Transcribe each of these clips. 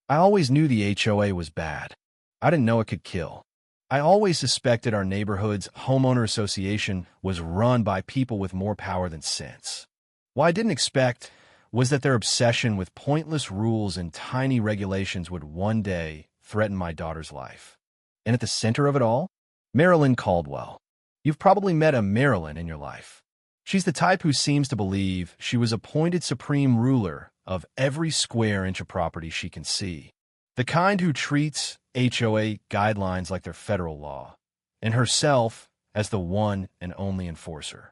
I always knew the HOA was bad. I didn't know it could kill. I always suspected our neighborhood's homeowner association was run by people with more power than sense. What I didn't expect was that their obsession with pointless rules and tiny regulations would one day threaten my daughter's life. And at the center of it all, Marilyn Caldwell. You've probably met a Marilyn in your life. She's the type who seems to believe she was appointed supreme ruler of every square inch of property she can see. The kind who treats HOA guidelines like they're federal law, and herself as the one and only enforcer.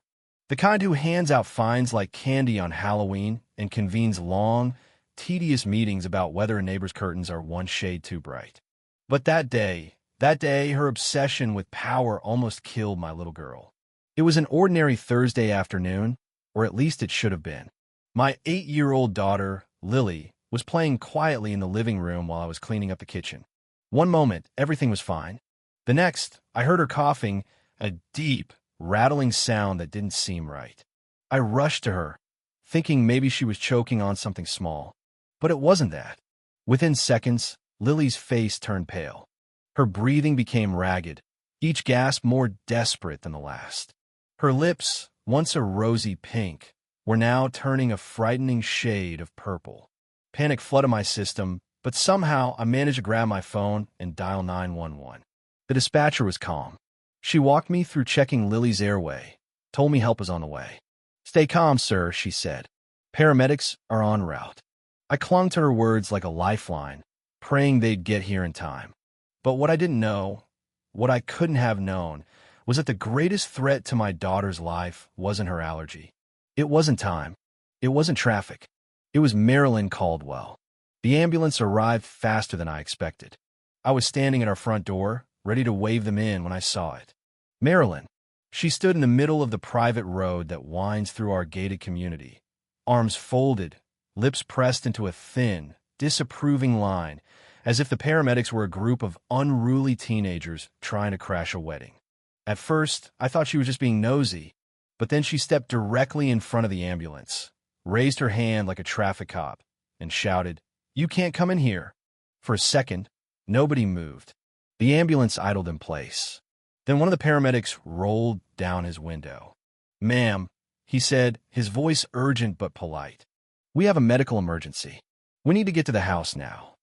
The kind who hands out fines like candy on Halloween and convenes long, tedious meetings about whether a neighbor's curtains are one shade too bright. But that day, her obsession with power almost killed my little girl. It was an ordinary Thursday afternoon, or at least it should have been. My 8-year-old daughter, Lily, was playing quietly in the living room while I was cleaning up the kitchen. One moment, everything was fine. The next, I heard her coughing, a deep, rattling sound that didn't seem right. I rushed to her, thinking maybe she was choking on something small. But it wasn't that. Within seconds, Lily's face turned pale. Her breathing became ragged, each gasp more desperate than the last. Her lips, once a rosy pink, were now turning a frightening shade of purple. Panic flooded my system, but somehow I managed to grab my phone and dial 911. The dispatcher was calm. She walked me through checking Lily's airway, told me help was on the way. "Stay calm, sir," she said. "Paramedics are en route." I clung to her words like a lifeline, praying they'd get here in time. But what I didn't know, what I couldn't have known, was that the greatest threat to my daughter's life wasn't her allergy. It wasn't time. It wasn't traffic. It was Marilyn Caldwell. The ambulance arrived faster than I expected. I was standing at our front door, ready to wave them in when I saw it. Marilyn. She stood in the middle of the private road that winds through our gated community, arms folded, lips pressed into a thin, disapproving line, as if the paramedics were a group of unruly teenagers trying to crash a wedding. At first, I thought she was just being nosy, but then she stepped directly in front of the ambulance, raised her hand like a traffic cop, and shouted, "You can't come in here." For a second, nobody moved. The ambulance idled in place. Then one of the paramedics rolled down his window. "Ma'am," he said, his voice urgent but polite. "We have a medical emergency. We need to get to the house now."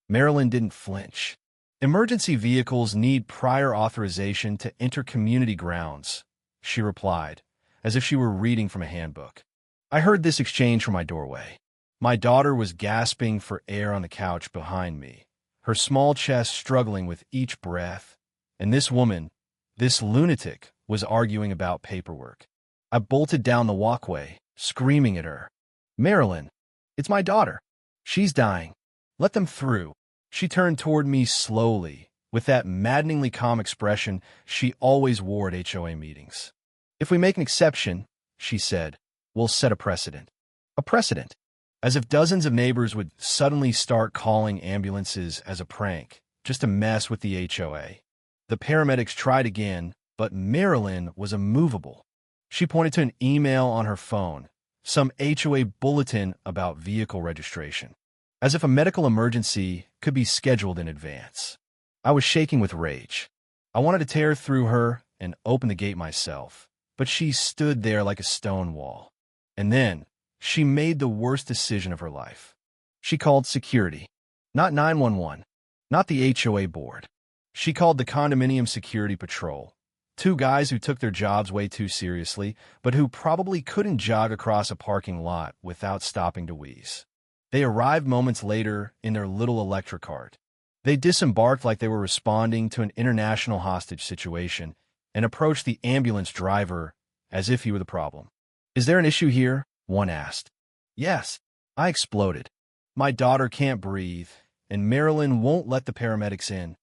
Marilyn didn't flinch. "Emergency vehicles need prior authorization to enter community grounds," she replied, as if she were reading from a handbook. I heard this exchange from my doorway. My daughter was gasping for air on the couch behind me, her small chest struggling with each breath, and this woman, this lunatic, was arguing about paperwork. I bolted down the walkway, screaming at her. "Marilyn, it's my daughter. She's dying. Let them through." She turned toward me slowly, with that maddeningly calm expression she always wore at HOA meetings. "If we make an exception," she said, "we'll set a precedent." A precedent? As if dozens of neighbors would suddenly start calling ambulances as a prank, just to mess with the HOA. The paramedics tried again, but Marilyn was immovable. She pointed to an email on her phone, some HOA bulletin about vehicle registration, as if a medical emergency could be scheduled in advance. I was shaking with rage. I wanted to tear through her and open the gate myself, but she stood there like a stone wall. And then, she made the worst decision of her life. She called security. Not 911, not the HOA board. She called the condominium security patrol. Two guys who took their jobs way too seriously, but who probably couldn't jog across a parking lot without stopping to wheeze. They arrived moments later in their little electric cart. They disembarked like they were responding to an international hostage situation and approached the ambulance driver as if he were the problem. "Is there an issue here?" one asked. "Yes." I exploded. "My daughter can't breathe, and Marilyn won't let the paramedics in."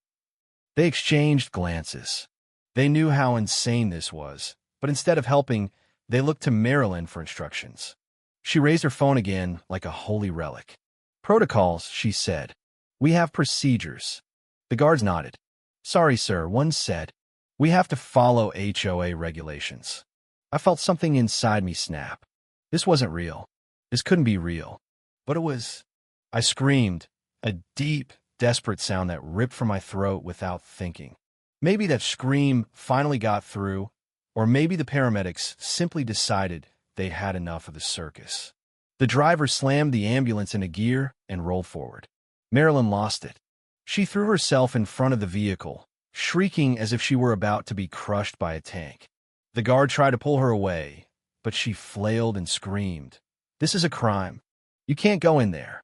They exchanged glances. They knew how insane this was, but instead of helping, they looked to Marilyn for instructions. She raised her phone again like a holy relic. "Protocols," she said. "We have procedures." The guards nodded. "Sorry, sir," one said. "We have to follow HOA regulations." I felt something inside me snap. This wasn't real. This couldn't be real. But it was. I screamed, A deep, desperate sound that ripped from my throat without thinking. Maybe that scream finally got through, or maybe the paramedics simply decided they had enough of the circus. The driver slammed the ambulance into gear and rolled forward. Marilyn lost it. She threw herself in front of the vehicle, shrieking as if she were about to be crushed by a tank. The guard tried to pull her away, but she flailed and screamed, "This is a crime. You can't go in there."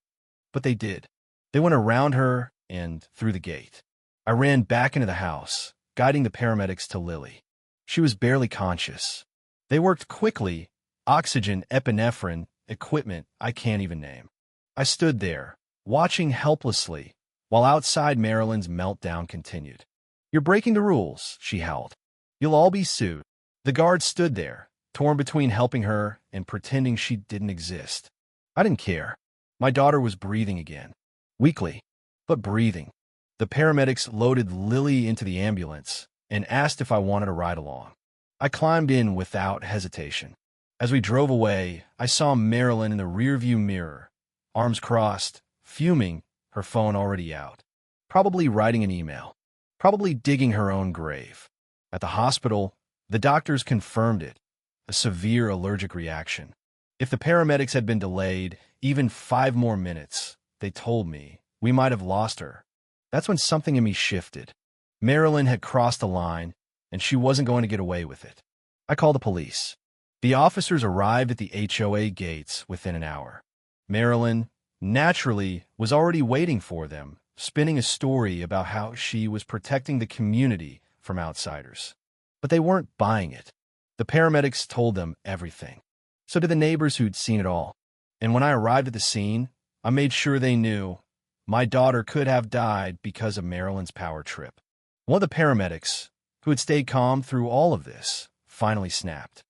But they did. They went around her and through the gate. I ran back into the house, guiding the paramedics to Lily. She was barely conscious. They worked quickly, oxygen, epinephrine, equipment I can't even name. I stood there, watching helplessly, while outside Marilyn's meltdown continued. "You're breaking the rules," she howled. "You'll all be sued." The guard stood there, torn between helping her and pretending she didn't exist. I didn't care. My daughter was breathing again. Weakly, but breathing. The paramedics loaded Lily into the ambulance and asked if I wanted to ride along. I climbed in without hesitation. As we drove away, I saw Marilyn in the rearview mirror, arms crossed, fuming, her phone already out. Probably writing an email. Probably digging her own grave. At the hospital, the doctors confirmed it. A severe allergic reaction. If the paramedics had been delayed even 5 more minutes, they told me, we might have lost her. That's when something in me shifted. Marilyn had crossed the line, and she wasn't going to get away with it. I called the police. The officers arrived at the HOA gates within an hour. Marilyn, naturally, was already waiting for them, spinning a story about how she was protecting the community from outsiders. But they weren't buying it. The paramedics told them everything. So did the neighbors who'd seen it all. And when I arrived at the scene, I made sure they knew my daughter could have died because of Marilyn's power trip. One of the paramedics, who had stayed calm through all of this, finally snapped.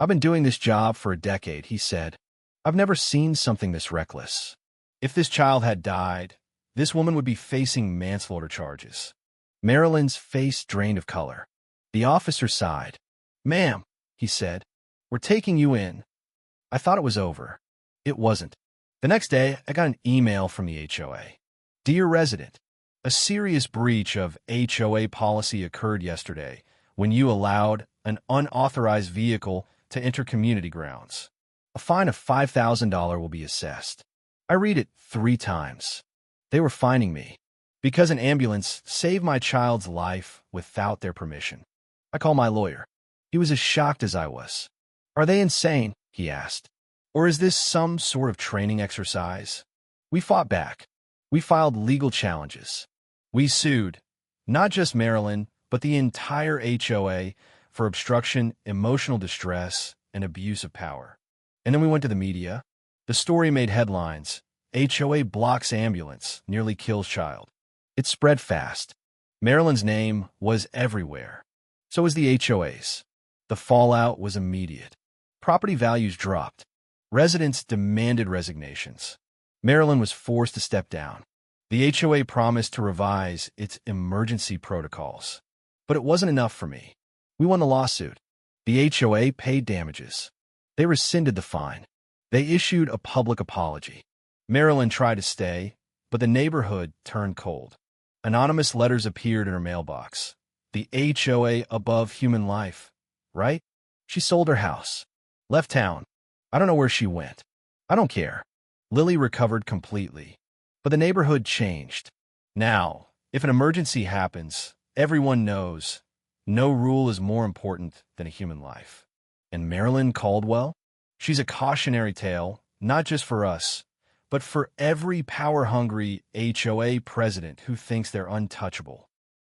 "I've been doing this job for a decade," he said. "I've never seen something this reckless. If this child had died, this woman would be facing manslaughter charges." Marilyn's face drained of color. The officer sighed. "Ma'am," he said, "we're taking you in." I thought it was over. It wasn't. The next day, I got an email from the HOA. "Dear resident, a serious breach of HOA policy occurred yesterday when you allowed an unauthorized vehicle to enter community grounds. A fine of $5,000 will be assessed." I read it 3 times. They were fining me because an ambulance saved my child's life without their permission. I called my lawyer. He was as shocked as I was. "Are they insane?" he asked. "Or is this some sort of training exercise?" We fought back. We filed legal challenges. We sued, not just Marilyn, but the entire HOA for obstruction, emotional distress, and abuse of power. And then we went to the media. The story made headlines. HOA blocks ambulance, nearly kills child. It spread fast. Marilyn's name was everywhere. So was the HOA's. The fallout was immediate. Property values dropped. Residents demanded resignations. Marilyn was forced to step down. The HOA promised to revise its emergency protocols. But it wasn't enough for me. We won the lawsuit. The HOA paid damages. They rescinded the fine. They issued a public apology. Marilyn tried to stay, but the neighborhood turned cold. Anonymous letters appeared in her mailbox. The HOA above human life, right? She sold her house. Left town. I don't know where she went. I don't care. Lily recovered completely. But the neighborhood changed. Now, if an emergency happens, everyone knows no rule is more important than a human life. And Marilyn Caldwell? She's a cautionary tale, not just for us, but for every power-hungry HOA president who thinks they're untouchable.